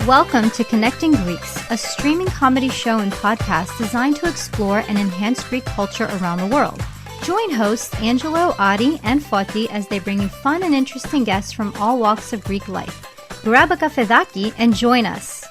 Welcome to Connecting Greeks, a streaming comedy show and podcast designed to explore and enhance Greek culture around the world. Join hosts Angelo, Adi, and Foti as they bring you fun and interesting guests from all walks of Greek life. Grab a cafedaki and join us.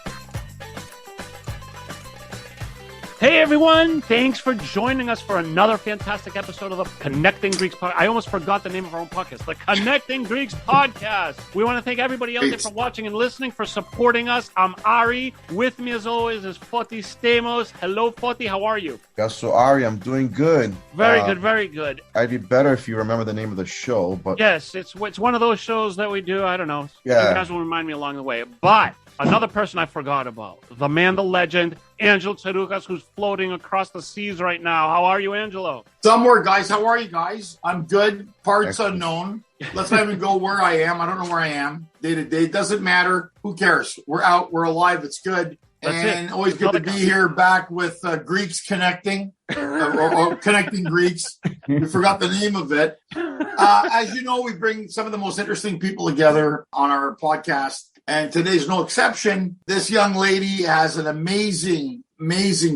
Hey everyone, thanks for joining us for another fantastic episode of the Connecting Greeks podcast. I almost forgot the name of our own podcast, the Connecting Greeks podcast. We want to thank everybody out there for watching and listening, for supporting us. I'm Ari. With me as always is Foti Stamos. Hello Foti, how are you? Yeah, so Ari, I'm doing good. Very good, very good. I'd be better if you remember the name of the show, but... Yes, it's one of those shows that we do, I don't know. Yeah. You guys will remind me along the way. But another person I forgot about, the man, the legend, Angelo Tsaroukas, who's floating across the seas right now. How are you, Angelo? Somewhere, guys. How are you guys? I'm good. Parts unknown. Let's not even go where I am. I don't know where I am. Day to day. It doesn't matter. Who cares? We're out. We're alive. It's good. That's always good to be here back with Greeks Connecting, or Connecting Greeks. We forgot the name of it. As you know, we bring some of the most interesting people together on our podcast. And today's no exception. This young lady has an amazing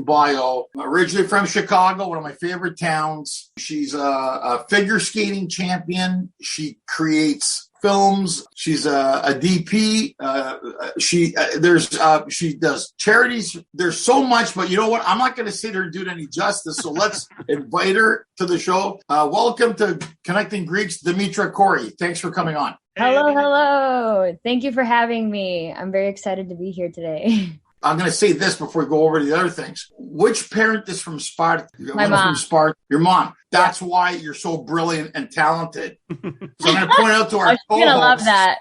bio. Originally from Chicago, one of my favorite towns. She's a figure skating champion. She creates films. She's a DP. She does charities. There's so much, but you know what? I'm not going to sit here and do it any justice. So let's invite her to the show. Welcome to Connecting Greeks, Dimitra Korri. Thanks for coming on. Hello. Thank you for having me. I'm very excited to be here today. I'm going to say this before we go over to the other things. Which parent is from Sparta? My mom. From Sparta. Your mom. That's why you're so brilliant and talented. So I'm going to point out to our I'm going to love that.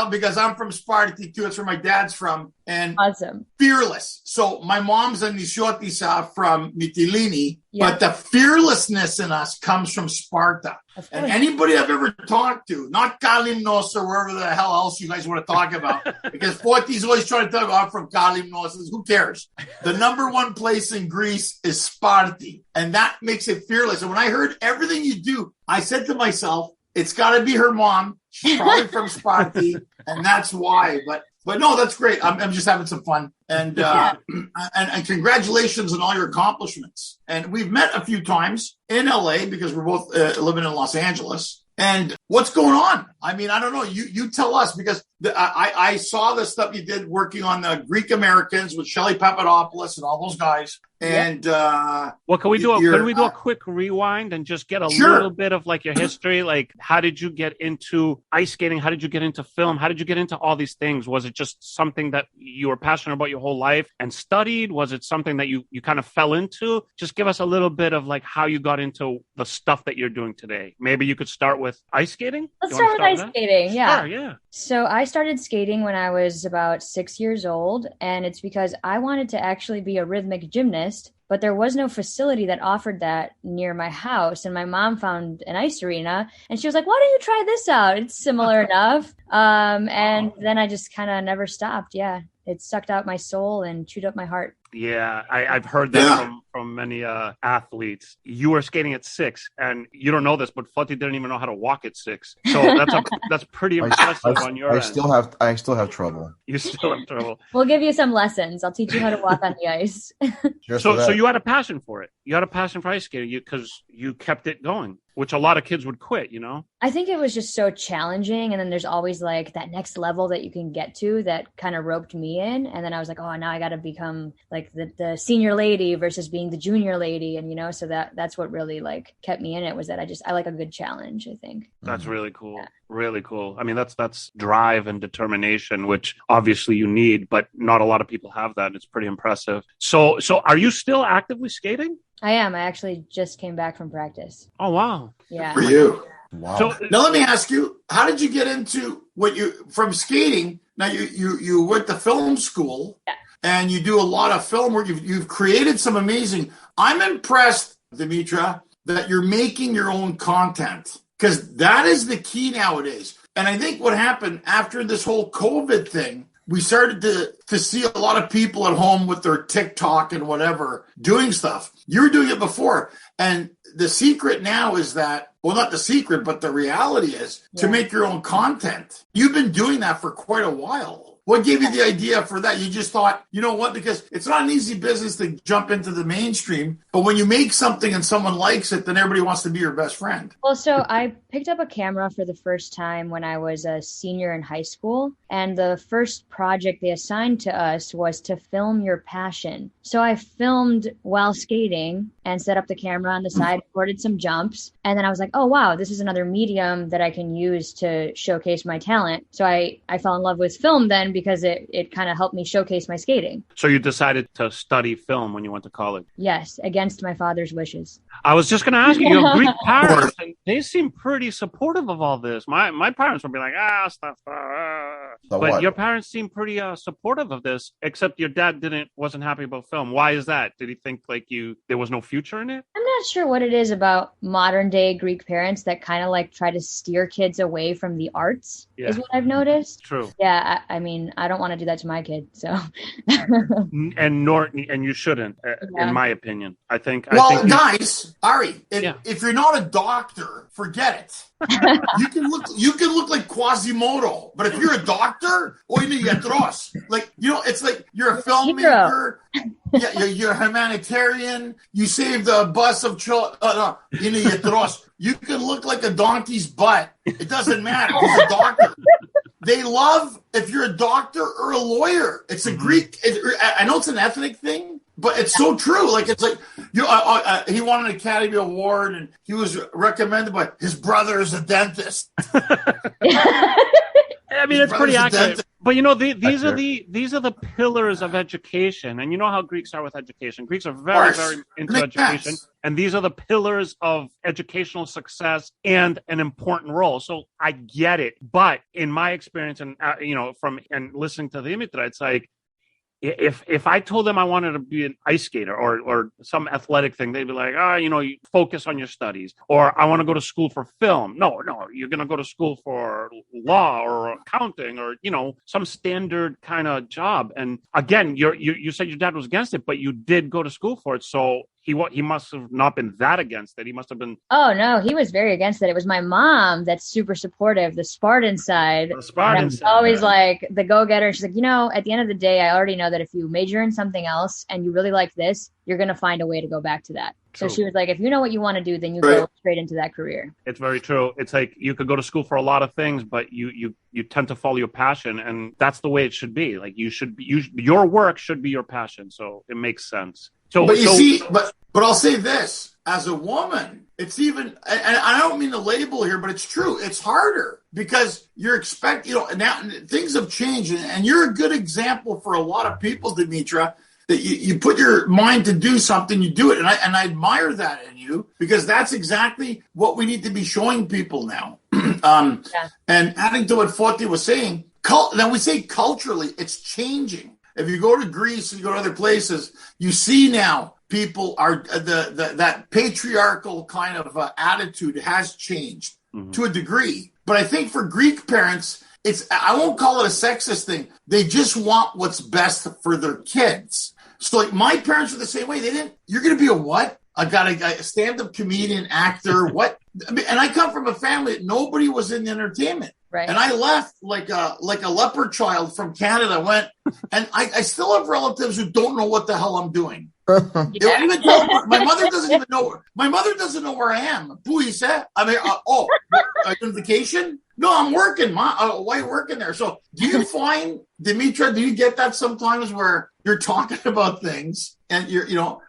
Because I'm from Sparta too. That's where my dad's from. And awesome. Fearless. So my mom's a Nishotisa from Mytilene, but the fearlessness in us comes from Sparta. And anybody I've ever talked to, not Kalimnos or wherever the hell else you guys want to talk about, because Forti's always trying to talk about from Kalimnos. Who cares? The number one place in Greece is Sparti, and that makes it fearless. And when I heard everything you do, I said to myself, it's got to be her mom. She's probably from Sparti, and that's why. But no, that's great. I'm just having some fun. And and congratulations on all your accomplishments. And we've met a few times in LA because we're both living in Los Angeles. And what's going on? I mean, I don't know. You tell us, because I saw the stuff you did working on the Greek Americans with Shelley Papadopoulos and all those guys. And well, can we do a quick rewind and just get a little bit of like your history? Like, how did you get into ice skating? How did you get into film? How did you get into all these things? Was it just something that you were passionate about your whole life and studied? Was it something that you kind of fell into? Just give us a little bit of like how you got into the stuff that you're doing today. Maybe you could start with ice skating. Let's start with ice skating. Yeah. Sure, yeah. So I started skating when I was about 6 years old, and it's because I wanted to actually be a rhythmic gymnast, but there was no facility that offered that near my house. And my mom found an ice arena, and she was like, why don't you try this out? It's similar enough. And then I just kind of never stopped. Yeah. It sucked out my soul and chewed up my heart. Yeah, I've heard that from many athletes. You were skating at 6, and you don't know this, but Foti didn't even know how to walk at 6. So that's pretty impressive on your end. I still have trouble. You still have trouble. We'll give you some lessons. I'll teach you how to walk on the ice. So you had a passion for it. You had a passion for ice skating because you kept it going, which a lot of kids would quit, you know? I think it was just so challenging. And then there's always like that next level that you can get to that kind of roped me in. And then I was like, oh, now I got to become like the senior lady versus being the junior lady. And, you know, so that's what really like kept me in it, was that I like a good challenge, I think. That's really cool. Yeah. Really cool. I mean, that's drive and determination, which obviously you need, but not a lot of people have that. It's pretty impressive. So are you still actively skating? I am. I actually just came back from practice. Oh, wow. Yeah. For you. Wow. So now let me ask you, how did you get into from skating? Now you went to film school, and you do a lot of film work. You've created some amazing. I'm impressed, Dimitra, that you're making your own content, because that is the key nowadays. And I think what happened after this whole COVID thing, we started to see a lot of people at home with their TikTok and whatever doing stuff. You were doing it before. And the secret now is that, well, not the secret, but the reality is to make your own content. You've been doing that for quite a while. What gave you the idea for that? You just thought, you know what? Because it's not an easy business to jump into the mainstream, but when you make something and someone likes it, then everybody wants to be your best friend. Well, so I picked up a camera for the first time when I was a senior in high school, and the first project they assigned to us was to film your passion. So I filmed while skating and set up the camera on the side, recorded some jumps, and then I was like, oh wow, this is another medium that I can use to showcase my talent. So I fell in love with film then because it kind of helped me showcase my skating. So you decided to study film when you went to college? Yes, against my father's wishes. I was just going to ask you, you have Greek parents, and they seem pretty supportive of all this. My parents would be like, stuff. So but what? your parents seem pretty supportive of this, except your dad wasn't happy about film. Why is that? Did he think like there was no future in it? I'm not sure what it is about modern day Greek parents that kind of like try to steer kids away from the arts, is what I've noticed. True. Yeah, I mean, I don't want to do that to my kid, so. and you shouldn't, in my opinion. I think. Guys, Ari, if you're not a doctor, forget it. You can look like Quasimodo, but if you're a doctor, it's like you're a filmmaker. You're a humanitarian. You saved a bus of children. You can look like a donkey's butt. It doesn't matter. He's a doctor. They love if you're a doctor or a lawyer. It's a Greek. I know it's an ethnic thing, but it's so true. Like it's like he won an Academy Award, and he was recommended by his brother is a dentist. I mean, it's pretty accurate. But these are the pillars of education, and you know how Greeks are with education. Greeks are very, very into education, and these are the pillars of educational success and an important role. So I get it, but in my experience, and from listening to Dimitra, it's like, if I told them I wanted to be an ice skater or some athletic thing, they'd be like, you focus on your studies, or I want to go to school for film. No, you're going to go to school for law or accounting or, some standard kind of job. And again, you said your dad was against it, but you did go to school for it. So he must have not been that against it. He must have been. Oh, no, he was very against it. It was my mom that's super supportive, the Spartan side. The Spartan side. Always like the go-getter. She's like, at the end of the day, I already know that if you major in something else and you really like this, you're going to find a way to go back to that. True. So she was like, if you know what you want to do, then you go straight into that career. It's very true. It's like you could go to school for a lot of things, but you tend to follow your passion, and that's the way it should be. Like your work should be your passion. So it makes sense. But I'll say this, as a woman, it's even, and I don't mean to label here, but it's true. It's harder because you're now things have changed, and you're a good example for a lot of people, Dimitra, that you put your mind to do something, you do it. And I admire that in you, because that's exactly what we need to be showing people now. And adding to what Foti was saying, now we say culturally, it's changing. If you go to Greece and you go to other places, you see now people are that patriarchal kind of attitude has changed to a degree. But I think for Greek parents, I won't call it a sexist thing. They just want what's best for their kids. So like my parents were the same way. You're going to be a what? A stand-up comedian, actor, what? And I come from a family that nobody was in entertainment. Right. And I left like a leper child from Canada, and I still have relatives who don't know what the hell I'm doing. My mother doesn't even know. My mother doesn't know where I am. On vacation? No, I'm working. Why are you working there? So do you find, Dimitra, do you get that sometimes where you're talking about things and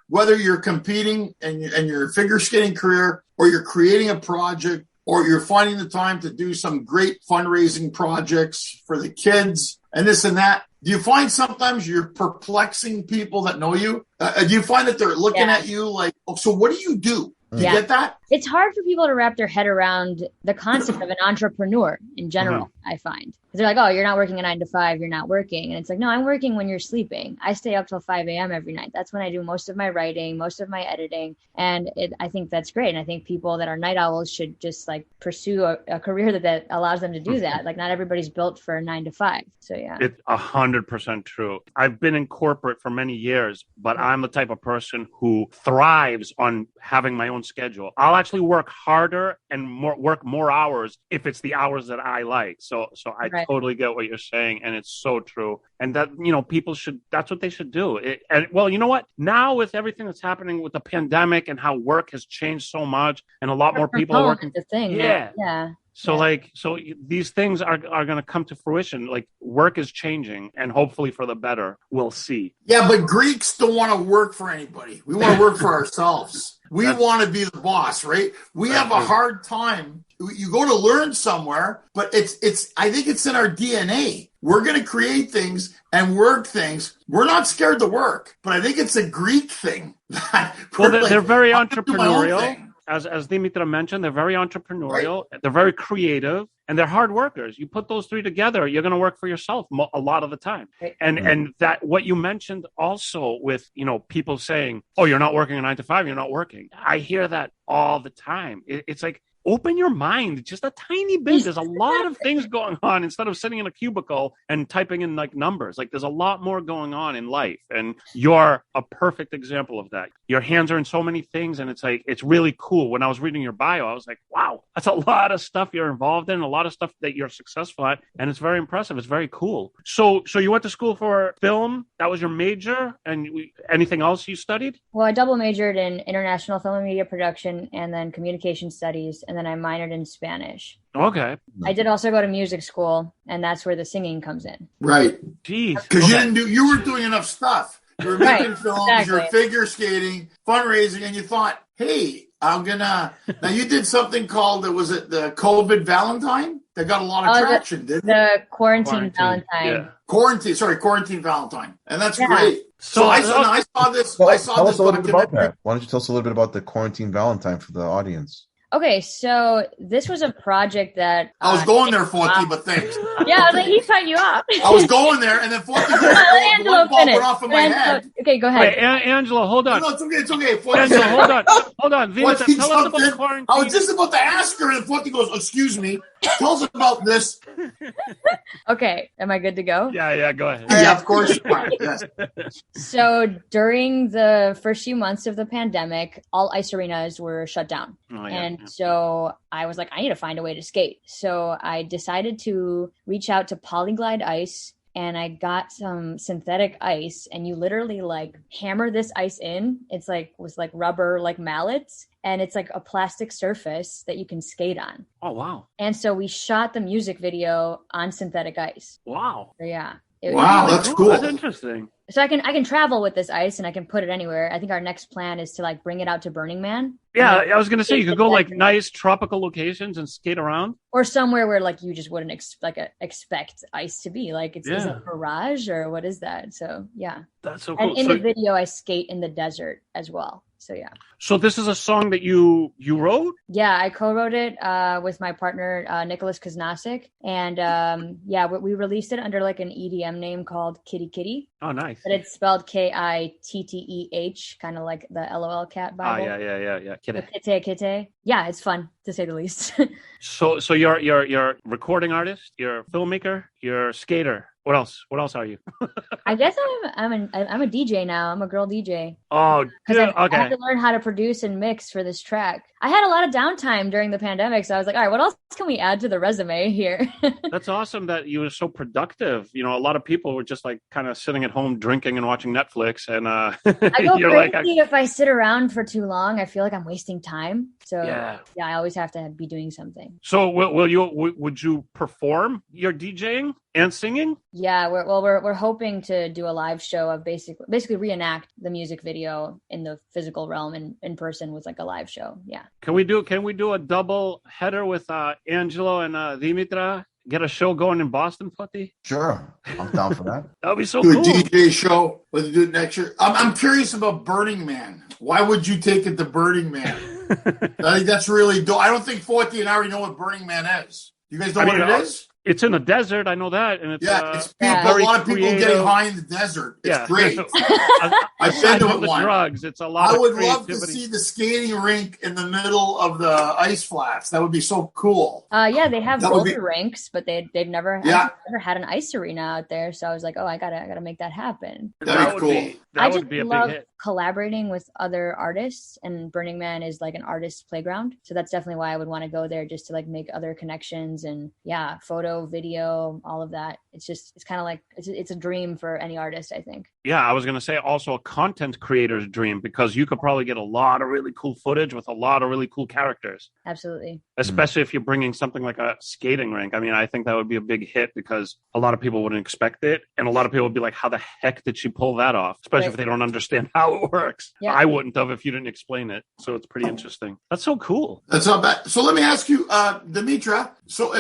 whether you're competing and your figure skating career, or you're creating a project, or you're finding the time to do some great fundraising projects for the kids and this and that? Do you find sometimes you're perplexing people that know you? Do you find that they're looking at you like, so what do you do? Do you get that? It's hard for people to wrap their head around the concept of an entrepreneur in general, I find. Because they're like, oh, you're not working a 9 to 5, you're not working. And it's like, no, I'm working when you're sleeping. I stay up till 5 a.m. every night. That's when I do most of my writing, most of my editing. And I think that's great. And I think people that are night owls should just like pursue a career that allows them to do that. Like not everybody's built for a 9 to 5. So yeah. It's 100% true. I've been in corporate for many years, but I'm the type of person who thrives on having my own schedule. I'll actually work harder and work more hours if it's the hours that I like. So I totally get what you're saying, and it's so true. And that, people should, that's what they should do. And well, you know what? Now with everything that's happening with the pandemic and how work has changed so much, and a lot more people are working. The thing, yeah. So these things are going to come to fruition. Like, work is changing, and hopefully for the better. We'll see. Yeah, but Greeks don't want to work for anybody. We want to work for ourselves. We want to be the boss, right? We have a hard time. You go to learn somewhere, but I think it's in our DNA. We're going to create things and work things. We're not scared to work, but I think it's a Greek thing. Well, they're very entrepreneurial. As Dimitra mentioned, they're very entrepreneurial, they're very creative, and they're hard workers. You put those three together, you're going to work for yourself a lot of the time. And that what you mentioned also with, people saying, oh, you're not working a 9 to 5, you're not working. I hear that all the time. It's like, open your mind just a tiny bit. There's a lot of things going on instead of sitting in a cubicle and typing in like numbers. Like, there's a lot more going on in life, and you're a perfect example of that. Your hands are in so many things, and it's like, it's really cool. When I was reading your bio, I was like, wow, that's a lot of stuff you're involved in, a lot of stuff that you're successful at, and it's very impressive. It's very cool. So you went to school for film. That was your major, and anything else you studied? Well, I double majored in international film and media production, and then communication studies, and then I minored in Spanish. Okay. I did also go to music school, and that's where the singing comes in. Right. Jeez. Because you weren't doing enough stuff. You were making films, you were figure skating, fundraising, and you thought, hey, now you did something called, was it the COVID Valentine? That got a lot of traction, didn't it? The Quarantine Valentine. Yeah. Quarantine Valentine. And that's great. So I saw this. Tell us a little bit about that. Why don't you tell us a little bit about the Quarantine Valentine for the audience? Okay, so this was a project that... I was going there, Forty, but thanks. Yeah, I was like, he cut you off. I was going there, and then Forty went off in my head. Okay, go ahead. Wait, Angela, hold on. No, it's okay. Angela, hold on. Venus, tell us about quarantine. I was just about to ask her, and Forty goes, excuse me, tell us about this. Okay, am I good to go? Yeah, go ahead. Yeah, of course you are. Yes. So during the first few months of the pandemic, all ice arenas were shut down. So I was like, I need to find a way to skate. So I decided to reach out to Polyglide Ice, and I got some synthetic ice, and you literally like hammer this ice in. It's like, was like rubber, like mallets. And it's like a plastic surface that you can skate on. Oh, wow. And so we shot the music video on synthetic ice. Wow. So, yeah. Wow, that's cool. That's interesting. So I can travel with this ice, and I can put it anywhere. I think our next plan is to like bring it out to Burning Man. Yeah, I was going to say, you could go like nice tropical locations and skate around. Or somewhere where like you just wouldn't expect ice to be. Like, is it a mirage or what is that? So, yeah. That's so cool. And in the video, I skate in the desert as well. So, yeah. So this is a song that you wrote? Yeah, I co-wrote it with my partner, Nicholas Koznasik. And we released it under like an EDM name called Kitty Kitty. Oh, nice. But it's spelled Kitteh, kind of like the LOL cat Bible. Oh, yeah. Kitteh. Yeah, it's fun, to say the least. So you're a recording artist, you're a filmmaker, you're a skater. What else are you? I guess I'm a DJ now. I'm a girl DJ. Oh, because I had to learn how to produce and mix for this track. I had a lot of downtime during the pandemic, so I was like, all right, what else can we add to the resume here? That's awesome that you were so productive. A lot of people were just like kind of sitting at home drinking and watching Netflix, and I go crazy if I sit around for too long. I feel like I'm wasting time. So yeah, I always have to be doing something. So would you perform your DJing and singing? Yeah, we're hoping to do a live show of basically reenact the music video in the physical realm in person with like a live show. Yeah. Can we do a double header with Angelo and Dimitra? Get a show going in Boston, Fatih? Sure, I'm down for that. That would be so cool. Do a DJ show. Let's do it next year. I'm curious about Burning Man. Why would you take it to Burning Man? I think that's really dope. I don't think Forty and I already know what Burning Man is. You guys know what it is? It's in the desert. I know that, and it's it's people. A lot of people getting high in the desert. It's great. I've been to it once. Drugs. It's a lot. I would love to see the skating rink in the middle of the ice flats. That would be so cool. Yeah, they have roller rinks, but they've never had an ice arena out there. So I was like, oh, I gotta make that happen. That'd be cool. That would be a big hit. collaborating with other artists, and Burning Man is like an artist's playground. So that's definitely why I would want to go there, just to like make other connections and photo, video, all of that. It's kind of like, it's a dream for any artist, I think. Yeah, I was going to say also a content creator's dream, because you could probably get a lot of really cool footage with a lot of really cool characters. Absolutely. Especially if you're bringing something like a skating rink. I mean, I think that would be a big hit, because a lot of people wouldn't expect it. And a lot of people would be like, how the heck did she pull that off? Especially if they don't understand how it works. Yeah. I wouldn't have if you didn't explain it. So it's pretty interesting. That's so cool. That's not bad. So let me ask you, Dimitra, so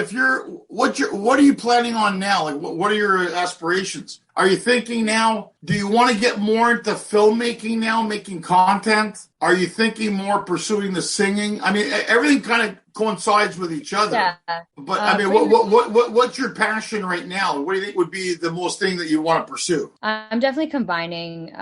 what are you planning on now? Like, what are your aspirations? Are you thinking now, do you want to get more into filmmaking now, making content? Are you thinking more pursuing the singing? I mean, everything kind of coincides with each other. Yeah. But I mean, what's your passion right now? What do you think would be the most thing that you want to pursue? I'm definitely combining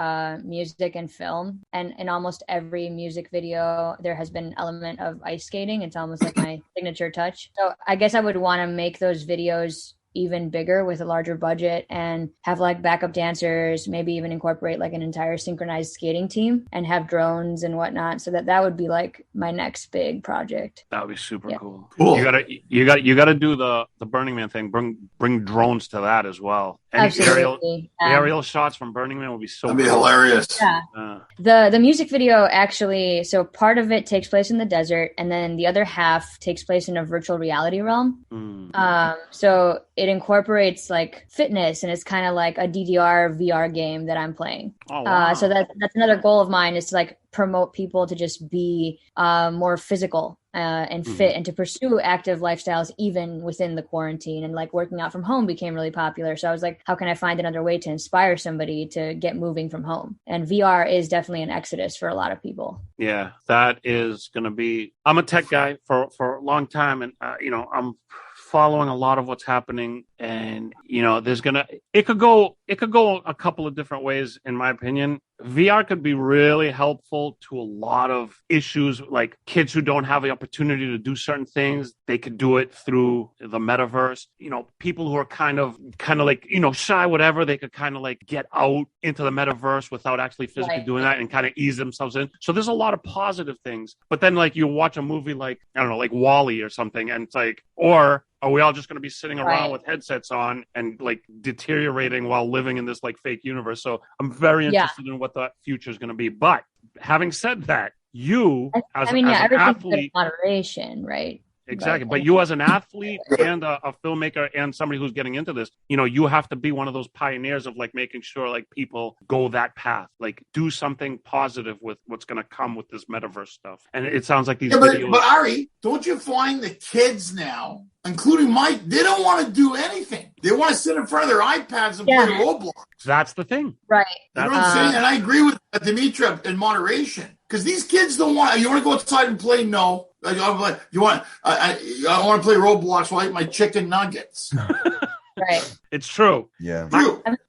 music and film, and in almost every music video, there has been an element of ice skating. It's almost like my signature touch. So I guess I would want to make those videos even bigger with a larger budget and have like backup dancers, maybe even incorporate like an entire synchronized skating team and have drones and whatnot. So that would be like my next big project. That would be super cool. Cool. You gotta do the Burning Man thing. Bring drones to that as well. Absolutely. Aerial shots from Burning Man would be so That'd be hilarious. Yeah. The music video actually, so part of it takes place in the desert, and then the other half takes place in a virtual reality realm. So it incorporates like fitness, and it's kind of like a DDR VR game that I'm playing. Oh, wow. So that's another goal of mine, is to like promote people to just be more physical and fit, and to pursue active lifestyles even within the quarantine. And like working out from home became really popular. So I was like, how can I find another way to inspire somebody to get moving from home? And VR is definitely an exodus for a lot of people. Yeah, that is going to be, I'm a tech guy for a long time. And, I'm following a lot of what's happening, and it could go a couple of different ways, in my opinion. VR could be really helpful to a lot of issues, like kids who don't have the opportunity to do certain things. They could do it through the metaverse. People who are kind of like, shy, whatever, they could kind of like get out into the metaverse without actually physically doing that and kind of ease themselves in. So there's a lot of positive things. But then like you watch a movie like, I don't know, like WALL-E or something, and it's like, or are we all just going to be sitting around with headsets on and like deteriorating while living in this like fake universe? So I'm very interested in what the future is going to be. But having said that, as an athlete, moderation, right? Exactly. But you as an athlete and a filmmaker and somebody who's getting into this, you have to be one of those pioneers of like making sure like people go that path, like do something positive with what's going to come with this metaverse stuff. And it sounds like these videos. But Ari, don't you find the kids now, including Mike, they don't want to do anything. They want to sit in front of their iPads and play Roblox. That's the thing. Right. You know what I'm saying? And I agree with Dimitra in moderation. Because these kids don't want. You want to go outside and play? No. I want to play Roblox while I eat my chicken nuggets. Right. It's true. Yeah.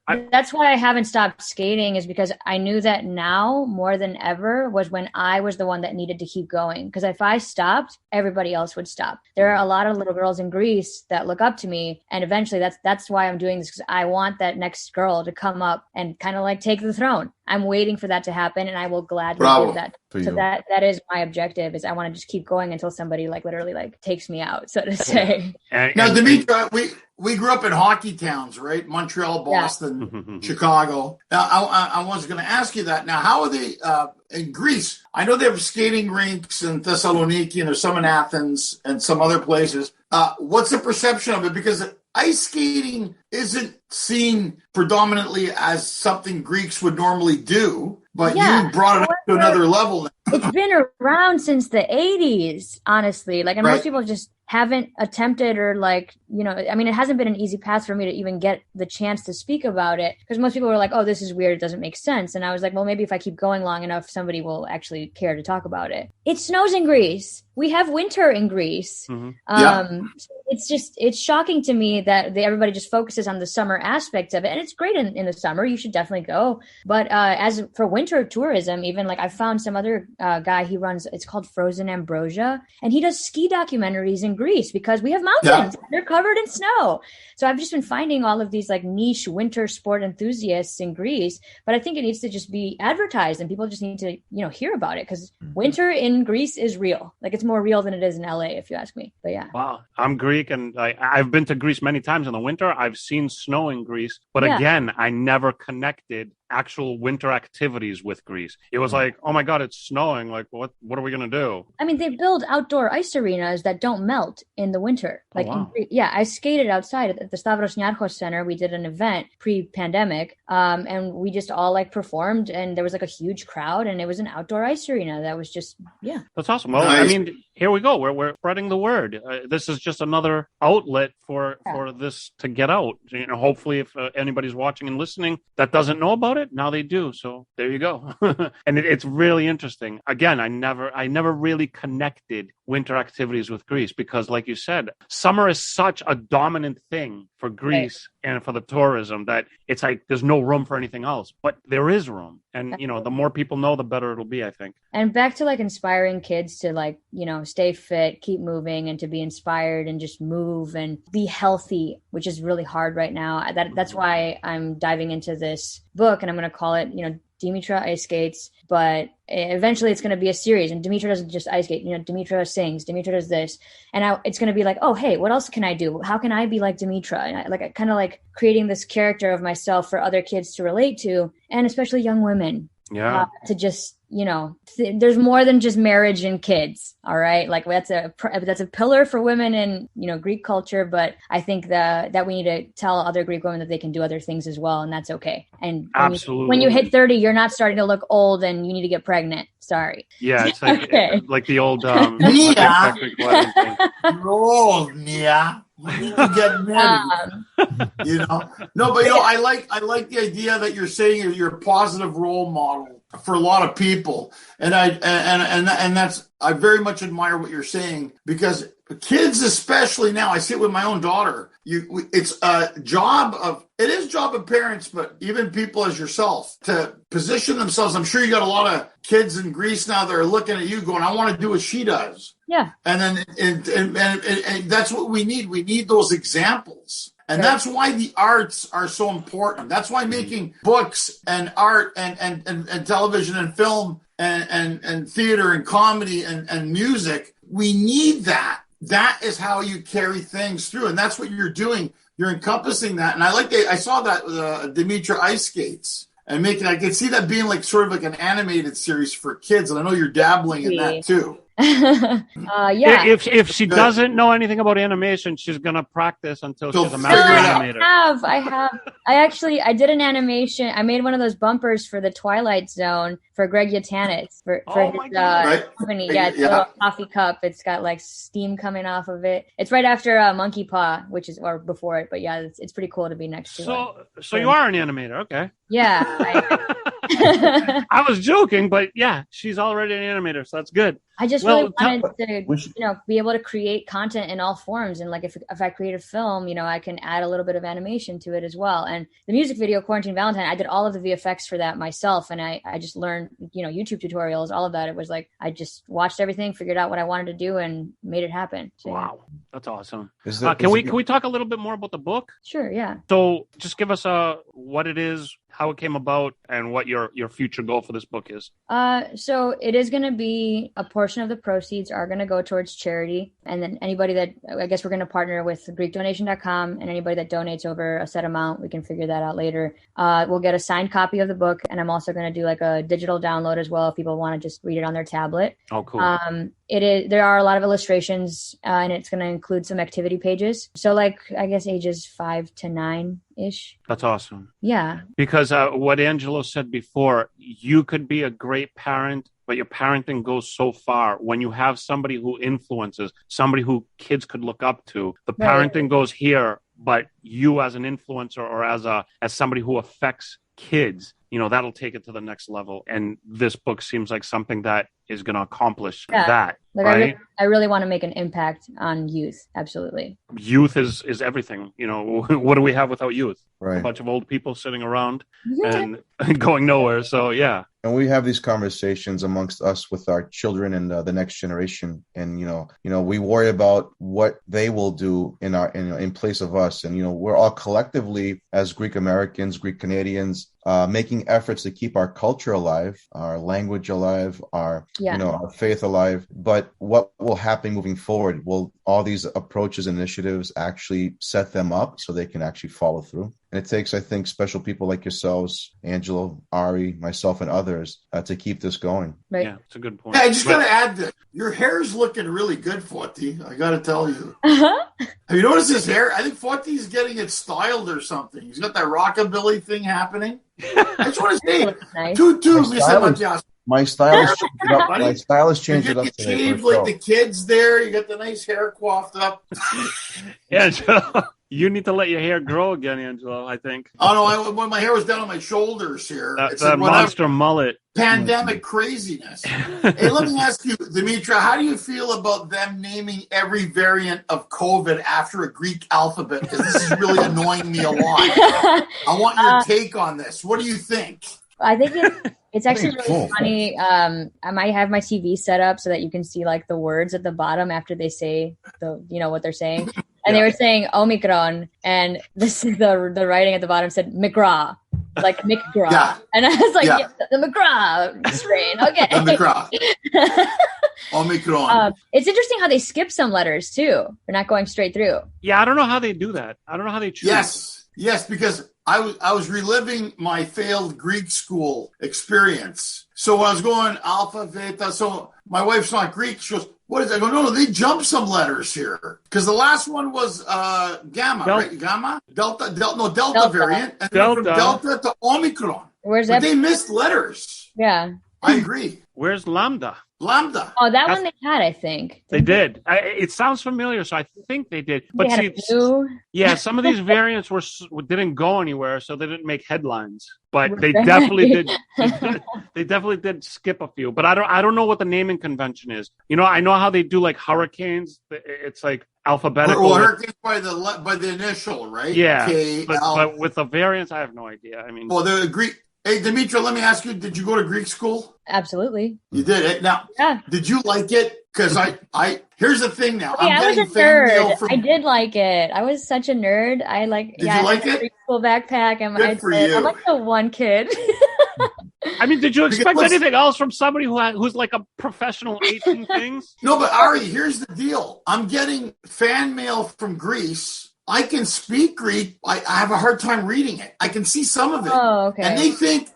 That's why I haven't stopped skating, is because I knew that now more than ever was when I was the one that needed to keep going. Because if I stopped, everybody else would stop. There are a lot of little girls in Greece that look up to me. And eventually that's why I'm doing this, because I want that next girl to come up and kind of like take the throne. I'm waiting for that to happen, and I will gladly do that. So that is my objective, is I want to just keep going until somebody like literally like takes me out, so to say. Now, Dimitra, we grew up in hockey towns, right? Montreal, Boston, Chicago. Now, I was going to ask you that. Now, how are they in Greece? I know they have skating rinks in Thessaloniki, and there's some in Athens and some other places. What's the perception of it? Because ice skating isn't seen predominantly as something Greeks would normally do, but you brought it up to another level. It's been around since the 80s, honestly. Like, and most people just haven't attempted, or like, it hasn't been an easy path for me to even get the chance to speak about it, because most people were like, oh, this is weird, it doesn't make sense. And I was like, well, maybe if I keep going long enough, somebody will actually care to talk about it. It snows in Greece. We have winter in Greece. It's shocking to me that everybody just focuses on the summer aspects of it. And it's great in the summer. You should definitely go. But as for winter tourism, even like I found some other guy, he runs, it's called Frozen Ambrosia. And he does ski documentaries in from Greece because we have mountains. Yeah. They're covered in snow. So I've just been finding all of these like niche winter sport enthusiasts in Greece, but I think it needs to just be advertised and people just need to, hear about it because winter in Greece is real. Like it's more real than it is in LA, if you ask me. But yeah. Wow. I'm Greek and I've been to Greece many times in the winter. I've seen snow in Greece, but again, I never connected actual winter activities with Greece. It was like, oh my God, it's snowing. Like, what are we going to do? I mean, they build outdoor ice arenas that don't melt in the winter. Like, I skated outside at the Stavros Niarchos Center. We did an event pre-pandemic, and we just all like performed, and there was like a huge crowd, and it was an outdoor ice arena that was just, That's awesome. Well, nice. I mean, here we go. We're spreading the word. This is just another outlet for this to get out. Hopefully, if anybody's watching and listening that doesn't know about it, now they do. So there you go. And it's really interesting. Again, I never really connected winter activities with Greece because, like you said, summer is such a dominant thing for Greece and for the tourism that it's like there's no room for anything else. But there is room. And, the more people know, the better it'll be, I think. And back to like inspiring kids to like, stay fit, keep moving and to be inspired and just move and be healthy, which is really hard right now. That's why I'm diving into this book and I'm going to call it, Dimitra Ice Skates, but eventually it's going to be a series and Dimitra doesn't just ice skate, Dimitra sings, Dimitra does this. And it's going to be like, oh, hey, what else can I do? How can I be like Dimitra? And I kind of like creating this character of myself for other kids to relate to, and especially young women. Yeah. To just, there's more than just marriage and kids. All right. Like that's a pillar for women in, Greek culture. But I think that we need to tell other Greek women that they can do other things as well. And that's okay. And absolutely, when you hit 30, you're not starting to look old and you need to get pregnant. Sorry. Yeah. It's like, like the old, Nia. You're old, Nia. You need to get married. No, but I like the idea that you're saying you're a positive role model for a lot of people, and that's I very much admire what you're saying because kids, especially now, I see it with my own daughter. It's a job of parents, but even people as yourself to position themselves. I'm sure you got a lot of kids in Greece now that are looking at you going, I want to do what she does. Yeah. And then and that's what we need. We need those examples. And that's why the arts are so important. That's why making books and art and television and film and theater and comedy and music, we need that. That is how you carry things through. And that's what you're doing. You're encompassing that. And I saw that with Dimitra Ice Skates. And I could see that being like sort of like an animated series for kids. And I know you're dabbling in that too. If she doesn't know anything about animation, she's gonna practice until she's a master animator. I did an animation. I made one of those bumpers for the Twilight Zone for Greg Yatanitz for his company. Yeah, it's a little coffee cup. It's got like steam coming off of it. It's right after Monkey Paw, or before it. But yeah, it's pretty cool to be next to. So you are an animator, okay? Yeah. I was joking, but yeah, she's already an animator, so that's good. I just really wanted to, be able to create content in all forms. And like, if I create a film, I can add a little bit of animation to it as well. And the music video, Quarantine Valentine, I did all of the VFX for that myself. And I just learned, YouTube tutorials, all of that. It was like, I just watched everything, figured out what I wanted to do and made it happen. So, wow. That's awesome. Can we talk a little bit more about the book? Sure. Yeah. So just give us what it is, how it came about, and what your future goal for this book is. So it is going to be a portion of the proceeds are going to go towards charity. And then anybody that, I guess we're going to partner with GreekDonation.com, and anybody that donates over a set amount, we can figure that out later. We'll get a signed copy of the book. And I'm also going to do like a digital download as well if people want to just read it on their tablet. Oh, cool. There are a lot of illustrations, and it's going to include some activity pages. So like, I guess ages 5 to 9-ish. That's awesome. Yeah. Because what Angelo said before, you could be a great parent, but your parenting goes so far. When you have somebody who influences, somebody who kids could look up to, the parenting goes here, but you as an influencer or as somebody who affects kids, that'll take it to the next level. And this book seems like something that is going to accomplish that. Like right? I really want to make an impact on youth. Absolutely. Youth is everything. What do we have without youth? Right. A bunch of old people sitting around and going nowhere. So, yeah. And we have these conversations amongst us with our children and the next generation. And, we worry about what they will do in place of us. And, we're all collectively as Greek Americans, Greek Canadians, making efforts to keep our culture alive, our language alive, our faith alive. But what will happen moving forward? Will all these approaches and initiatives actually set them up so they can actually follow through? And it takes, I think, special people like yourselves, Angelo, Ari, myself, and others to keep this going. Right. Yeah, it's a good point. Yeah, I just got to add that your hair's looking really good, Forti. I got to tell you. Have you noticed his hair? I think Forti's getting it styled or something. He's got that rockabilly thing happening. I just want to say, nice. My stylist changed it up. My stylist changed it up today. Shaved like the kids there. You got the nice hair coiffed up. Yeah, Joe. You need to let your hair grow again, Angelo, I think. Oh, no, when my hair was down on my shoulders here. That monster mullet. Pandemic craziness. Hey, let me ask you, Dimitra, how do you feel about them naming every variant of COVID after a Greek alphabet? Because this is really annoying me a lot. I want your take on this. What do you think? I think it's actually really funny. I might have my TV set up so that you can see like the words at the bottom after they say what they're saying. And they were saying Omicron, and the writing at the bottom said McGraw, like McGraw. Yeah. And I was like, the McGraw strain. Okay. The McGraw. Omicron. It's interesting how they skip some letters too. They're not going straight through. Yeah, I don't know how they do that. I don't know how they choose. Yes, because I was reliving my failed Greek school experience. So when I was going alpha, beta, so my wife's not Greek. She goes, what is that? I go, no, they jumped some letters here. Because the last one was gamma, right? Gamma? Delta variant. And then from Delta to Omicron. Where's that? But they missed letters. Yeah. I agree. Where's Lambda? Oh, one they had, I think. They did. It sounds familiar, so I think they did. But they yeah, some of these variants didn't go anywhere, so they didn't make headlines. But they definitely did. They definitely did skip a few. But I don't know what the naming convention is. I know how they do like hurricanes. It's like alphabetical. Well, hurricanes by the initial, right? Yeah. But with the variants, I have no idea. I mean, the Greek. Hey, Dimitra, let me ask you, did you go to Greek school? Absolutely. You did? Now, did you like it? Because here's the thing now. Yeah, I was a nerd. I did like it. I was such a nerd. Did you like it? Greek school backpack. I'm like the one kid. I mean, did you expect anything else from somebody who's like a professional 18 things? No, but Ari, here's the deal. I'm getting fan mail from Greece. I can speak Greek. I have a hard time reading it. I can see some of it. Oh, okay. And they think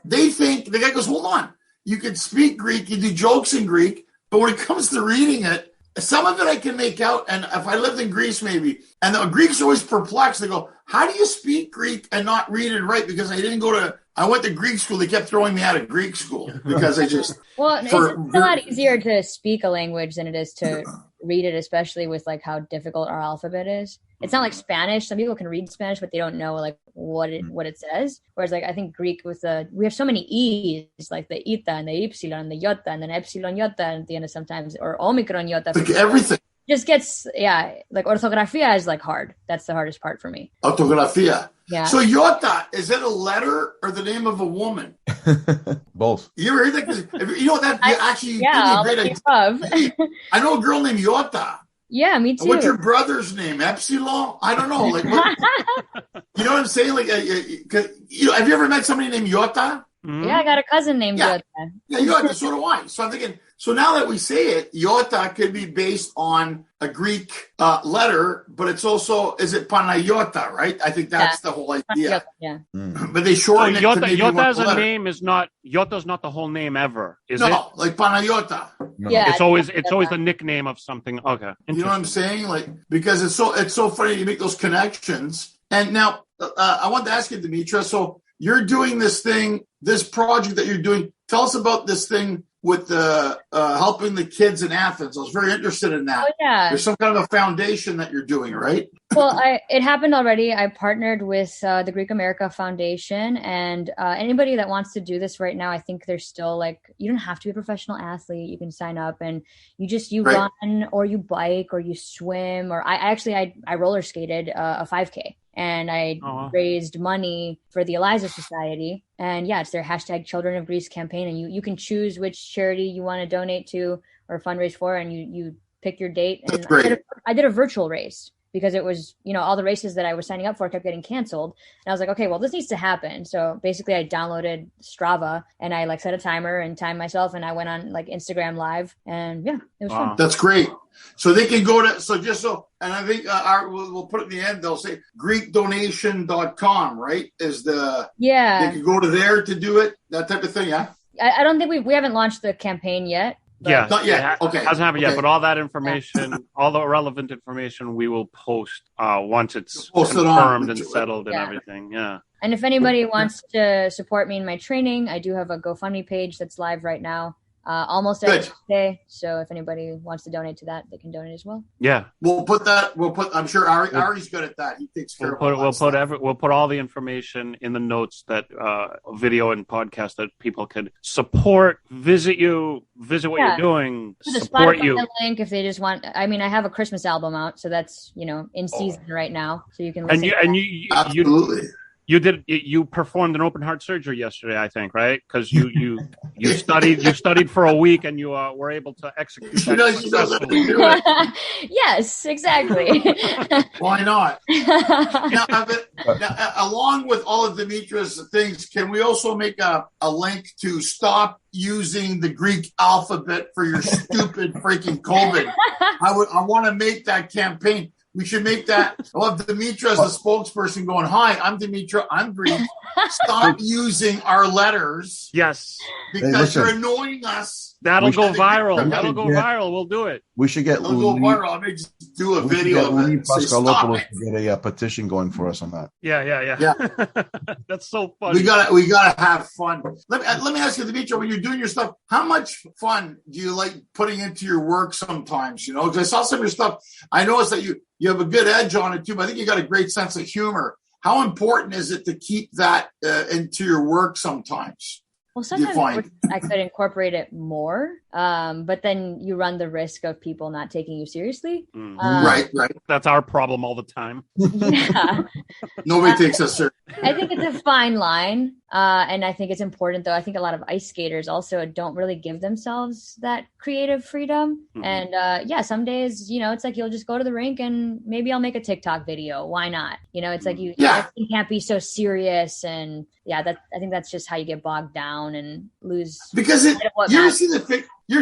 the guy goes, hold on. You can speak Greek, you do jokes in Greek, but when it comes to reading it, some of it I can make out. And if I lived in Greece, maybe, and the Greeks are always perplexed. They go, how do you speak Greek and not read it right? Because I went to Greek school. They kept throwing me out of Greek school because it's a lot easier to speak a language than it is to read it, especially with like how difficult our alphabet is. It's not like Spanish. Some people can read Spanish, but they don't know like what it says. Whereas like I think Greek we have so many E's, like the ita and the ipsilon and the iota and then epsilon iota at the end sometimes, or omicron iota. Like everything just gets like orthografía is like hard. That's the hardest part for me. Orthografía. Yeah. So iota, is it a letter or the name of a woman? Both. You ever heard that? I know a girl named Iota. Yeah, me too. What's your brother's name? Epsilon? I don't know. Like, you know what I'm saying? Like, have you ever met somebody named Iota? Mm-hmm. Yeah, I got a cousin named Iota. Yeah, Iota. So do I. So I'm thinking. So now that we say it, Iota could be based on a Greek letter, but it's also, is it Panayota, right? I think that's the whole idea. Yeah. But they shorten it to maybe Iota as a letter. name is not, Yota's not the whole name ever, is it? No, like Panayota. No. Yeah, it's always the nickname of something. Okay. You know what I'm saying? Like, because it's so funny to make those connections. And now I want to ask you, Dimitra, so you're doing this project that you're doing. Tell us about this thing with helping the kids in Athens. I was very interested in that. Oh, yeah. There's some kind of a foundation that you're doing, right? Well, it happened already. I partnered with the Greek America Foundation, and anybody that wants to do this right now, I think there's still like, you don't have to be a professional athlete. You can sign up and you Right. run or you bike or you swim, or I roller skated a 5K. And I raised money for the Eliza Society. And yeah, it's their hashtag Children of Greece campaign. And you can choose which charity you want to donate to or fundraise for, and you pick your date. And That's great. I did a virtual race because it was, all the races that I was signing up for kept getting canceled. And I was like, okay, well, this needs to happen. So basically I downloaded Strava and I like set a timer and timed myself, and I went on like Instagram Live, and yeah, it was fun. That's great. So they can go to, and I think we'll put it in the end, they'll say GreekDonation.com, right? They can go to there to do it, that type of thing, yeah? I don't think we haven't launched the campaign yet. Yeah, not yet. Okay, hasn't happened yet, but all that information, all the relevant information, we will post once it's confirmed and settled and everything. Yeah. And if anybody wants to support me in my training, I do have a GoFundMe page that's live right now, almost every day. So if anybody wants to donate to that, they can donate as well. Yeah, I'm sure Ari's good at that. He takes care of it. We'll put all the information in the notes, that video and podcast, that people can support, visit what you're doing, support you. Link if they just want. I mean, I have a Christmas album out, so that's in season right now, so you can listen. You absolutely. You performed an open heart surgery yesterday, I think, right? Because you studied for a week, and you were able to execute that successfully. Yes, exactly. Why not? Now, along with all of Dimitra's things, can we also make a link to stop using the Greek alphabet for your stupid freaking COVID? I want to make that campaign. We should make that. I'll have Dimitra as the spokesperson going, "Hi, I'm Dimitra. I'm Greek. Stop using our letters." Yes. Because you're annoying us. That'll go viral. That'll go viral. We'll do it. We should get It'll go viral. I may just do a video of it. To get a petition going for us on that. Yeah. That's so funny. We gotta have fun. Let me ask you, Dimitra, when you're doing your stuff, how much fun do you like putting into your work sometimes? Because I saw some of your stuff. I noticed that you have a good edge on it too, but I think you got a great sense of humor. How important is it to keep that into your work sometimes? Well, sometimes I could incorporate it more, but then you run the risk of people not taking you seriously. Right. That's our problem all the time. Yeah. Nobody takes us seriously. I think it's a fine line, and I think it's important, though. I think a lot of ice skaters also don't really give themselves that creative freedom. Mm-hmm. And some days, it's like you'll just go to the rink and maybe I'll make a TikTok video. Why not? It's like you can't be so serious, and I think that's just how you get bogged down and lose. Because you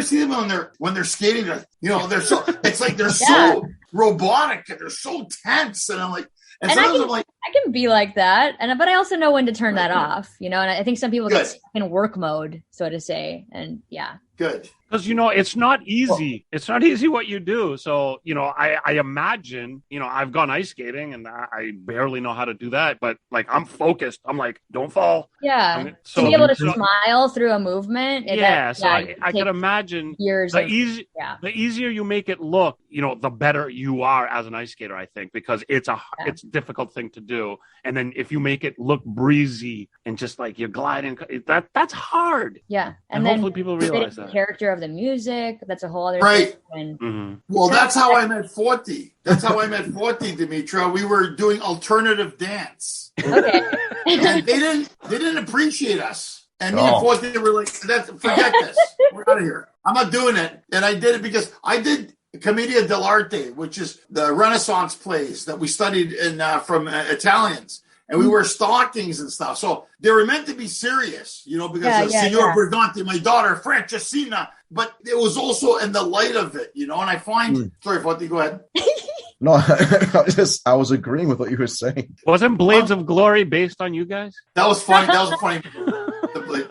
see them when they're skating, they're so it's like they're so robotic and they're so tense, and I'm like. And sometimes I'm like, I can be like that, but I also know when to turn that off, and I think some people get stuck in work mode, so to say, and good. Because, it's not easy. It's not easy what you do. So, I imagine, I've gone ice skating and I barely know how to do that. But, I'm focused. I'm like, don't fall. Yeah. To be able to smile through a movement. I can imagine the easier you make it look, the better you are as an ice skater, I think, because it's a difficult thing to do. And then if you make it look breezy and just like you're gliding, that's hard. Yeah. And then hopefully people realize that. Character of the music, that's a whole other thing. Mm-hmm. Well, that's how I met Forti. Dimitra. We were doing alternative dance. Okay. And they didn't appreciate us. And me and Forti were like, forget this. We're out of here. I'm not doing it. And I did it because I did Commedia dell'arte, which is the Renaissance plays that we studied from Italians. And we wear stockings and stuff. So they were meant to be serious, because Signor Brigante, my daughter, Francesina, but it was also in the light of it, and I find, sorry, Forti, go ahead. No, I was agreeing with what you were saying. Wasn't Blades of Glory based on you guys? That was funny. Did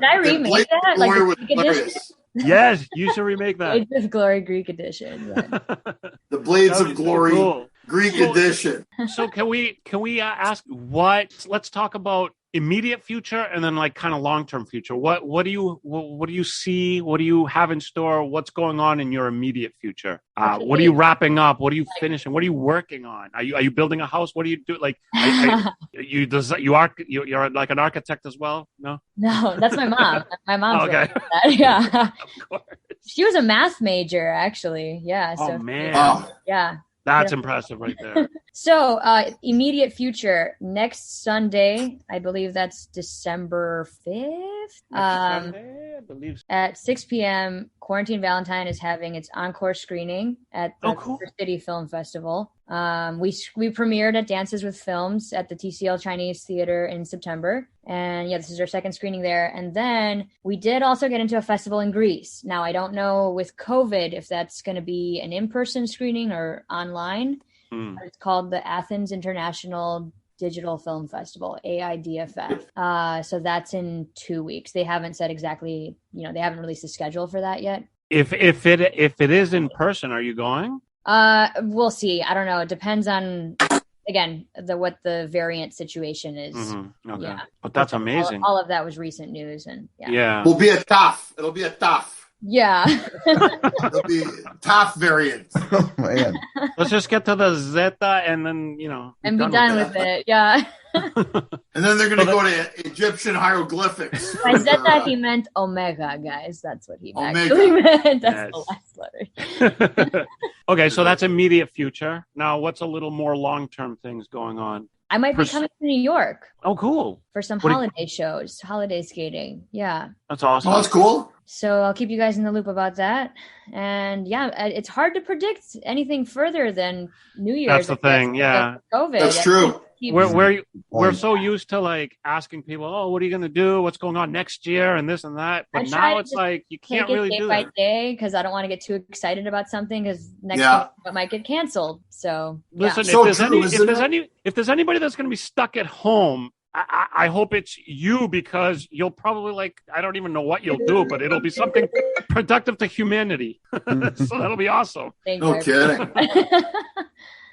I remake that? Glory was hilarious. Yes, you should remake that. Blades of Glory Greek edition. The Blades of Glory Greek edition. So can we ask let's talk about immediate future and then like kind of long-term future. What do you see? What do you have in store? What's going on in your immediate future? What are you wrapping up? What are you finishing? What are you working on? Are you building a house? What do you do? Like, you're like an architect as well? No, that's my mom. My mom's okay. Really yeah. Of course. She was a math major, actually. Yeah. Oh man. Yeah. That's impressive right there. So, immediate future, next Sunday, I believe that's December 5th. Sunday, I believe so. At 6 p.m., Quarantine Valentine is having its encore screening at the cool. City Film Festival. We premiered at Dances with Films at the TCL Chinese Theater in September. And yeah, this is our second screening there. And then we did also get into a festival in Greece. Now, I don't know with COVID if that's going to be an in-person screening or online. But it's called the Athens International Digital Film Festival, AIDFF. So that's in 2 weeks. They haven't said exactly, they haven't released a schedule for that yet. If it is in person, are you going? We'll see. I don't know. It depends on, again, what the variant situation is. Mm-hmm. Okay. Yeah. But that's amazing. All of that was recent news, and yeah. It'll be a tough. Yeah. It'll be tough variant. Oh, man. Let's just get to the Zeta and then, and be done with it. Yeah. And then they're going to go to Egyptian hieroglyphics. By Zeta, he meant Omega, guys. That's what he Omega. actually meant. That's the last letter. Okay, so that's immediate future. Now, what's a little more long-term things going on? I might be coming to New York. Oh, cool. For some holiday shows, holiday skating. Yeah. That's awesome. Oh, that's cool. So I'll keep you guys in the loop about that. And yeah, it's hard to predict anything further than New Year's. That's the thing. Yeah. COVID. That's true. We're so used to like asking people, oh, what are you going to do? What's going on next year? And this and that. But now it's like, you can't really do that. Day by day, because I don't want to get too excited about something because next year it might get canceled. So listen, if there's anybody that's going to be stuck at home, I hope it's you, because you'll probably I don't even know what you'll do, but it'll be something productive to humanity. So that'll be awesome. No kidding.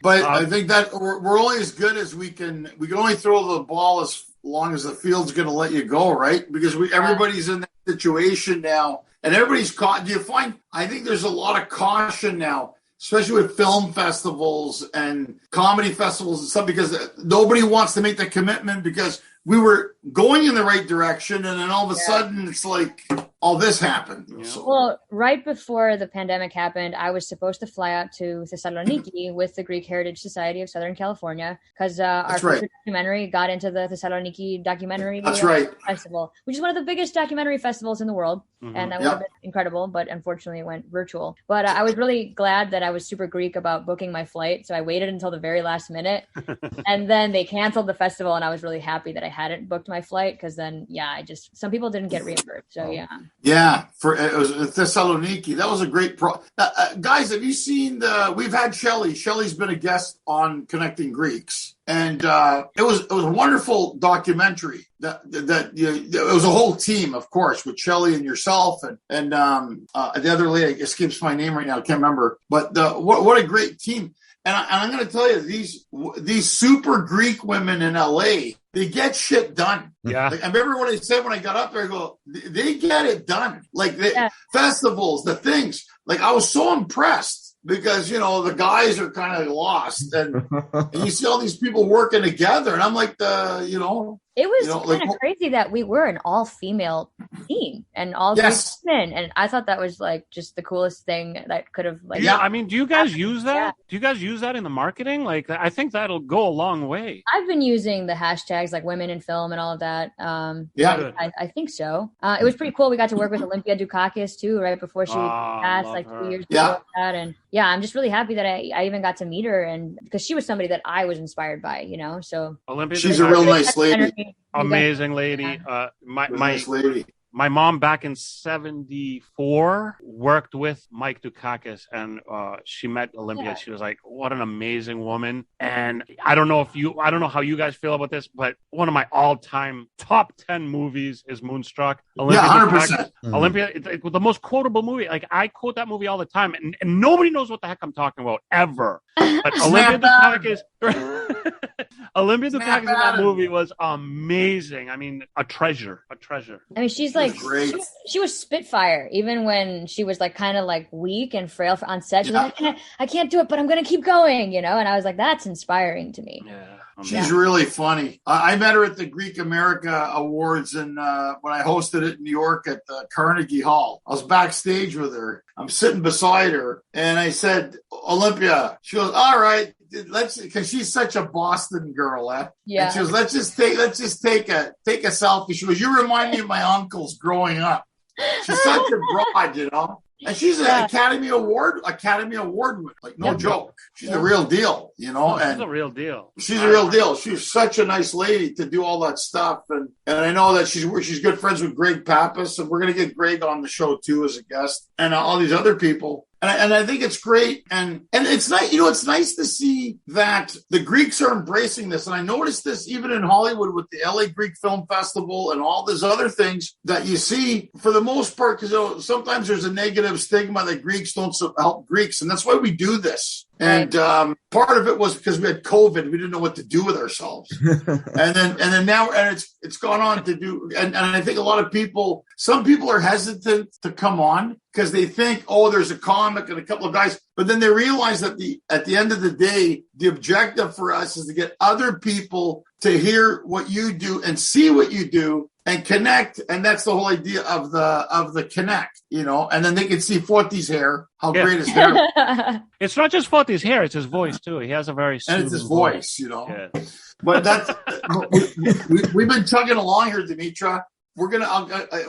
But I think that we're only as good as we can only throw the ball as long as the field's going to let you go, right? Because everybody's in that situation now, and everybody's caught. Do you find? I think there's a lot of caution now, especially with film festivals and comedy festivals and stuff, because nobody wants to make the commitment because we were going in the right direction, and then all of a sudden it's like all this happened. Yeah. So. Well, right before the pandemic happened, I was supposed to fly out to Thessaloniki with the Greek Heritage Society of Southern California because our feature documentary got into the Thessaloniki Documentary Festival, which is one of the biggest documentary festivals in the world. Mm-hmm. And that would have been incredible, but unfortunately it went virtual. But I was really glad that I was super Greek about booking my flight, so I waited until the very last minute, and then they canceled the festival, and I was really happy that I hadn't booked my flight because then, some people didn't get reimbursed. So Yeah, it was Thessaloniki. That was a great guys, have you seen we've had Shelley. Shelley's been a guest on Connecting Greeks. And it was a wonderful documentary. It was a whole team, of course, with Shelley and yourself and the other lady escapes my name right now. I can't remember. But what a great team. And I'm going to tell you, these super Greek women in LA, they get shit done. Yeah. I remember when I said when I got up there, I go, they get it done. Festivals, the things. I was so impressed. Because, the guys are kind of lost and you see all these people working together. And I'm like, it was kind of crazy that we were an all-female team and all these men. And I thought that was just the coolest thing that could have do you guys use that? Yeah. Do you guys use that in the marketing? I think that'll go a long way. I've been using the hashtags women in film and all of that. I think so. It was pretty cool. We got to work with Olympia Dukakis too, right before she passed 2 years before that. And I'm just really happy that I even got to meet her, and because she was somebody that I was inspired by, so Olympia, she's a real nice lady. Amazing lady. Nice lady. My mom back in 1974 worked with Mike Dukakis, and she met Olympia. Yeah. She was like, what an amazing woman. And I don't know how you guys feel about this, but one of my all-time top 10 movies is Moonstruck. Olympia 100%. Olympia, it's the most quotable movie. I quote that movie all the time, and nobody knows what the heck I'm talking about ever. But Olympia Dukakis Olympia Dukakis in that movie was amazing. I mean, a treasure. I mean, she's like, she was Spitfire, even when she was like kind of like weak and frail on set. She's like, I can't do it, but I'm going to keep going, you know? And I was like, that's inspiring to me. Yeah. She's really funny. I met her at the Greek America Awards and when I hosted it in New York at the Carnegie Hall. I was backstage with her. I'm sitting beside her and I said, Olympia. She goes, all right, because she's such a Boston girl. Yeah. And she goes, let's just take a selfie. She goes, you remind me of my uncles growing up. She's such a broad, you know. And she's an Academy Award winner, like no joke. She's a real deal, you know. She's a real deal. She's a real deal. She's such a nice lady to do all that stuff, and I know that she's good friends with Greg Pappas, and we're gonna get Greg on the show too as a guest, and all these other people. And I think it's great. And it's nice, you know, it's nice to see that the Greeks are embracing this. And I noticed this even in Hollywood with the LA Greek Film Festival and all these other things that you see for the most part, because, you know, sometimes there's a negative stigma that Greeks don't help Greeks. And that's why we do this. And part of it was because we had COVID, we didn't know what to do with ourselves. and then now, and it's gone on to do. And I think a lot of people, some people are hesitant to come on because they think, oh, there's a comic and a couple of guys. But then they realize that at the end of the day, the objective for us is to get other people to hear what you do and see what you do and connect. And that's the whole idea of the connect, you know, and then they can see Forti's hair, how great his hair is. It's not just Forti's hair, it's his voice too. He has a very and it's his voice, you know. Yeah. But that's we've been chugging along here, Dimitra. We're gonna.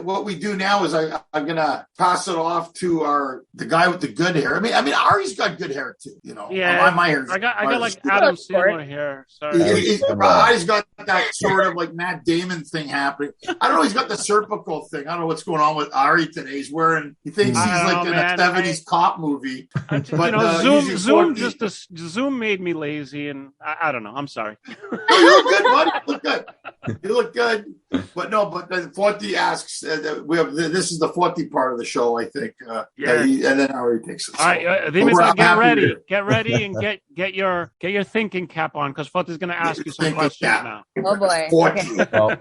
What we do now is I'm gonna pass it off to the guy with the good hair. I mean, Ari's got good hair too. You know, yeah. My hair. I got like Adam Sandler hair. Sorry, Ari's got that sort of like Matt Damon thing happening. I don't know. He's got the Serpico thing. I don't know what's going on with Ari today. He thinks he's like in a '70s cop movie. But you know, Zoom made me lazy, and I don't know. I'm sorry. No, you look good, buddy. You look good. But Forti asks, this is the Forti part of the show, I think. And then Ari takes it. All right, Dimitra, get ready, and get your thinking cap on because Forti's going to ask you some questions now. Oh boy. Okay. Well,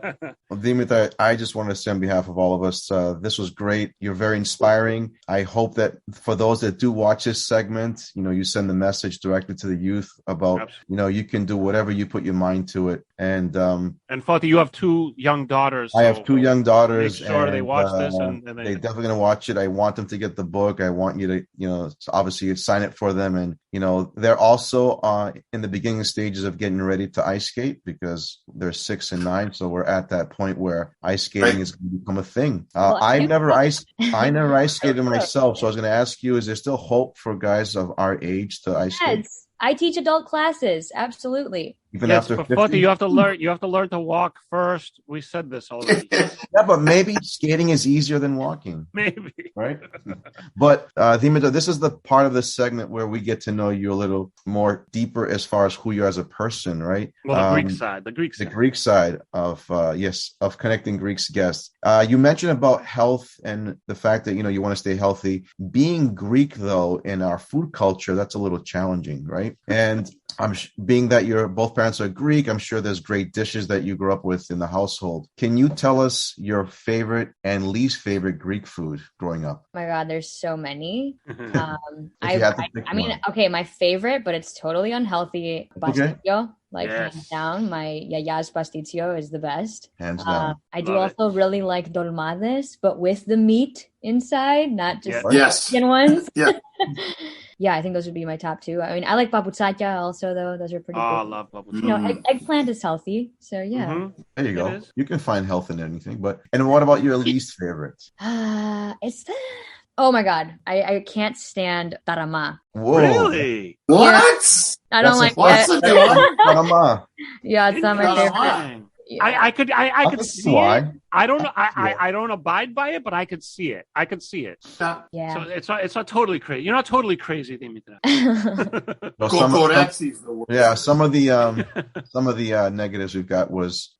Dimitra, I just want to say on behalf of all of us, this was great. You're very inspiring. I hope that for those that do watch this segment, you know, you send the message directly to the youth about, you know, you can do whatever you put your mind to it. And Forti, you have 2 young daughters. I have 2 young daughters. Make sure they watch this, and they're definitely going to watch it. I want them to get the book. I want you to, you know, obviously sign it for them. And, you know, they're also in the beginning stages of getting ready to ice skate because they're 6 and 9. So we're at that point where ice skating is going to become a thing. I never ice skated myself. So I was going to ask you, is there still hope for guys of our age to ice skate? I teach adult classes. Absolutely. Even after 50? Forti, you have to learn to walk first. We said this already. Yeah, but maybe skating is easier than walking. Maybe. Right? But Dimitra, this is the part of the segment where we get to know you a little more deeper as far as who you are as a person, right? Well, the Greek side of Connecting Greeks guests. You mentioned about health and the fact that, you know, you want to stay healthy. Being Greek, though, in our food culture, that's a little challenging, right? And being that both parents are Greek, I'm sure there's great dishes that you grew up with in the household. Can you tell us your favorite and least favorite Greek food growing up? Oh my God, there's so many. My favorite, but it's totally unhealthy, pastitsio. Hands down, my yaya's pastitsio is the best. Hands down. I do also really like dolmades, but with the meat inside, not just chicken ones. Yeah. Yeah, I think those would be my top 2. I mean, I like paputsatya also, though. Those are pretty good. I love paputsatya. You know, eggplant is healthy, so yeah. Mm-hmm. There you go. You can find health in anything. And what about your least favorite? Oh my God, I can't stand tarama. Whoa. Really? What? I don't like it. Tarama. Yeah, it's not my favorite. Yeah. I could see why. it. I don't know. I don't abide by it, but I could see it. Yeah. So it's not totally crazy. You're not totally crazy, Dimitra. Some of the negatives we've got was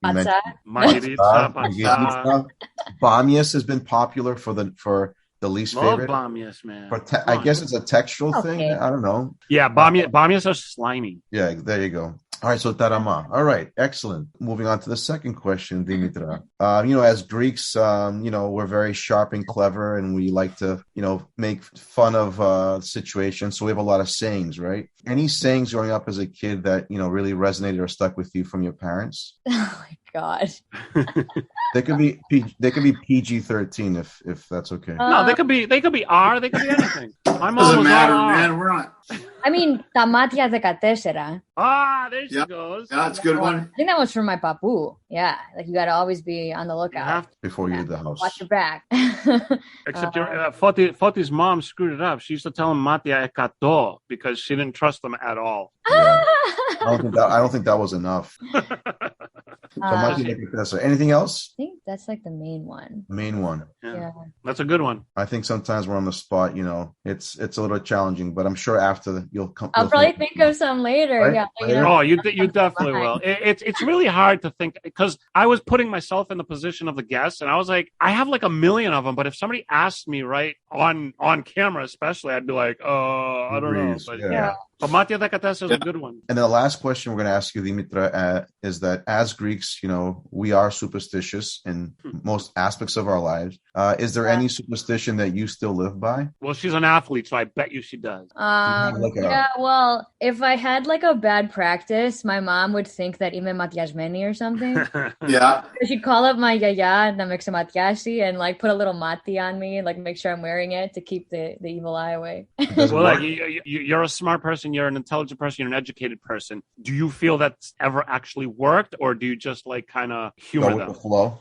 Bamias has been popular for the least favorite. Bamias, man. I guess it's a textural thing. I don't know. Yeah, bamias are slimy. Yeah, there you go. All right, so tarama. All right, excellent. Moving on to the second question, Dimitra. As Greeks, we're very sharp and clever, and we like to, make fun of situations. So we have a lot of sayings, right? Any sayings growing up as a kid that, really resonated or stuck with you from your parents? Oh my God. They could be PG-13 if that's okay. No, they could be R. They could be anything. My mom Doesn't was matter, all R. man. We're not. I mean, tamatia de kateshera. There she goes. Yeah, that's a good one. I think that was from my papu. Yeah, like you got to always be on the lookout Before you leave the house. Watch your back. Except Foti's mom screwed it up. She used to tell him Matia Ekato because she didn't trust them at all. Yeah. I don't think that was enough. Anything else? I think that's like the main one. Main one. Yeah. That's a good one. I think sometimes we're on the spot, it's a little challenging, but I'm sure after you'll come. I'll probably think of some later. Right? Yeah. Oh, you definitely will. It's really hard to think because I was putting myself in the position of the guest and I was like, I have like a million of them, but if somebody asked me right on camera, especially, I'd be like, I don't know. But yeah. But Matia de Katesa is a good one. And the last question we're going to ask you, Dimitra, is that as Greeks, we are superstitious in most aspects of our lives. Is there any superstition that you still live by? Well, she's an athlete, so I bet you she does. Well, if I had like a bad practice, my mom would think that Ime Matiasmeni or something. Yeah. She'd call up my yaya, Nameksa Matiasi, and like put a little mati on me, like make sure I'm wearing it to keep the evil eye away. Well, like you're a smart person, you're an intelligent person, you're an educated person. Do you feel that's ever actually worked, or do you just like kind of humor them? With the flow?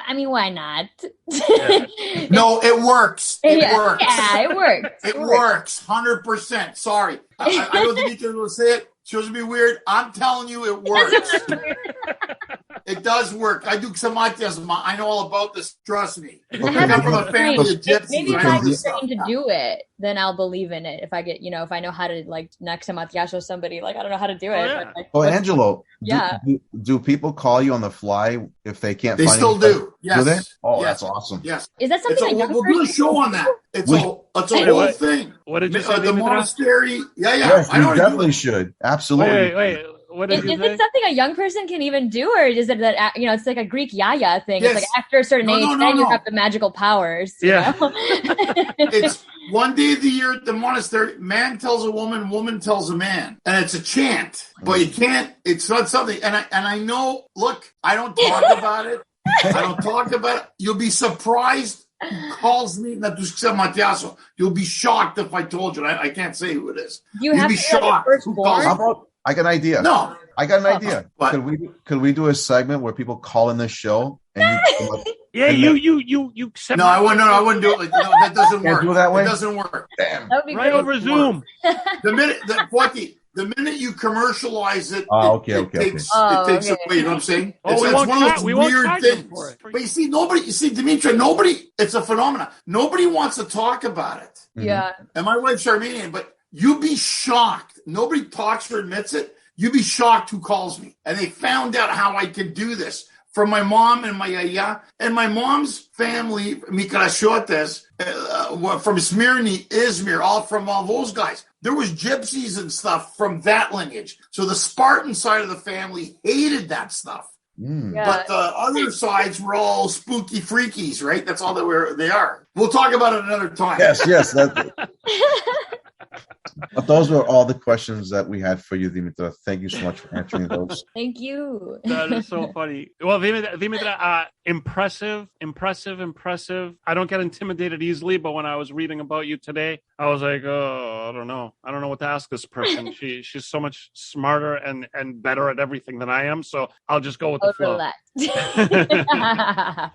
I mean, why not? Yeah. No, it works. It works. Yeah, it works. It works. 100%. Sorry. I know Dimitra will say it. She was be weird. I'm telling you, it works. It does work. I do samatias. I know all about this. Trust me. I come from a family of gypsies. Maybe if I get trained to do it, then I'll believe in it. If I get, if I know how to like next samatias somebody, like I don't know how to do it. Yeah. But, like, Angelo. Yeah. Do people call you on the fly if they can't? They find still do. Yes. Do they? Oh, yes. That's awesome. Yes. Is that something? We'll do a show on that. It's a whole thing. What did you say? The monastery. Yeah. Yes, you definitely should. Absolutely. Wait. What is it something a young person can even do, or is it that it's like a Greek yaya thing? Yes. It's like after a certain age, then you have the magical powers. Yeah. It's one day of the year at the monastery. Man tells a woman, woman tells a man, and it's a chant. But you can't. It's not something. And I know. Look, I don't talk about it. You'll be surprised. Who calls me? You'll be shocked if I told you. I can't say who it is. You'll be shocked. How about? I got an idea. No. I got an idea. Could we do a segment where people call in the show and you No, I wouldn't do it like no, that doesn't work. Do it that way? It doesn't work. Damn. That would be right great. over Zoom. The minute you commercialize it, it takes away. You know what I'm saying? It's one of those weird things. But you see, Dimitra, it's a phenomenon. Nobody wants to talk about it. Yeah. And my wife's Armenian, but you'd be shocked. Nobody talks or admits it. You'd be shocked who calls me. And they found out how I could do this from my mom and my yaya. And my mom's family, Mikrashotes, from Smyrna, Izmir, from all those guys. There was gypsies and stuff from that lineage. So the Spartan side of the family hated that stuff. Yeah. But the other sides were all spooky freakies, right? That's all they are. We'll talk about it another time. Yes. But those were all the questions that we had for you, Dimitra. Thank you so much for answering those. Thank you. That is so funny. Well, Dimitra, impressive. I don't get intimidated easily, but when I was reading about you today, I was like, I don't know what to ask this person. She's so much smarter and better at everything than I am, so I'll just go with the flow.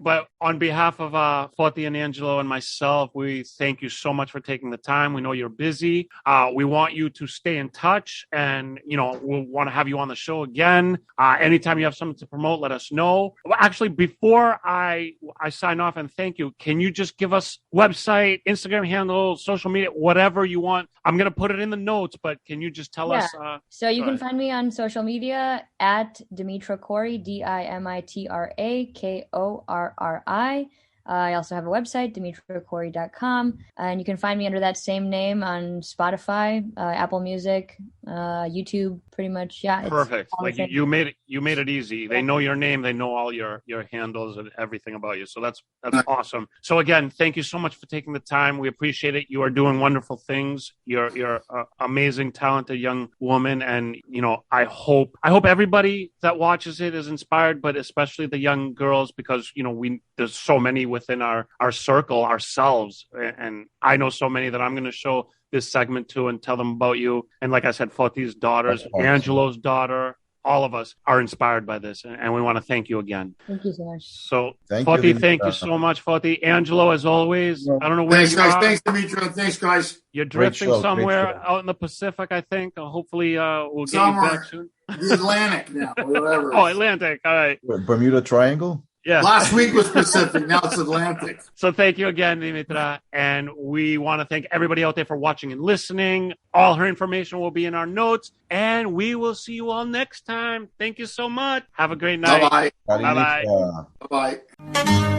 But on behalf of Foti and Angelo and myself, we thank you so much for taking the time. We know you're busy. We want you to stay in touch, and we'll want to have you on the show again. Anytime you have something to promote, let us know. Well, actually, before I sign off and thank you, can you just give us website, Instagram handle, social media, whatever you want? I'm going to put it in the notes, but can you just tell us? So you can find me on social media at Dimitra Korri, DimitraKorri. I also have a website, dimitrakorri.com, and you can find me under that same name on Spotify, Apple Music, YouTube, pretty much. Yeah. Perfect. Like you made it easy. They know your name. They know all your handles and everything about you. So that's awesome. So again, thank you so much for taking the time. We appreciate it. You are doing wonderful things. You're an amazing, talented young woman. And, I hope everybody that watches it is inspired, but especially the young girls, because, there's so many within our circle ourselves. And I know so many that I'm going to show this segment to and tell them about you. And like I said, Foti's daughters, Angelo's daughter, all of us are inspired by this. And we want to thank you again. Thank you so much. So Foti, thank you so much, Foti. Angelo, as always, I don't know where Thanks, you guys. are. Thanks, Dimitra. Thanks, guys. You're drifting somewhere out in the Pacific, I think. Hopefully we'll get you back soon. The Atlantic now, whatever. Oh, Atlantic. All right. Bermuda Triangle? Yeah. Last week was Pacific. Now it's Atlantic. So thank you again, Dimitra. And we want to thank everybody out there for watching and listening. All her information will be in our notes. And we will see you all next time. Thank you so much. Have a great night. Bye-bye. Bye-bye. Bye-bye.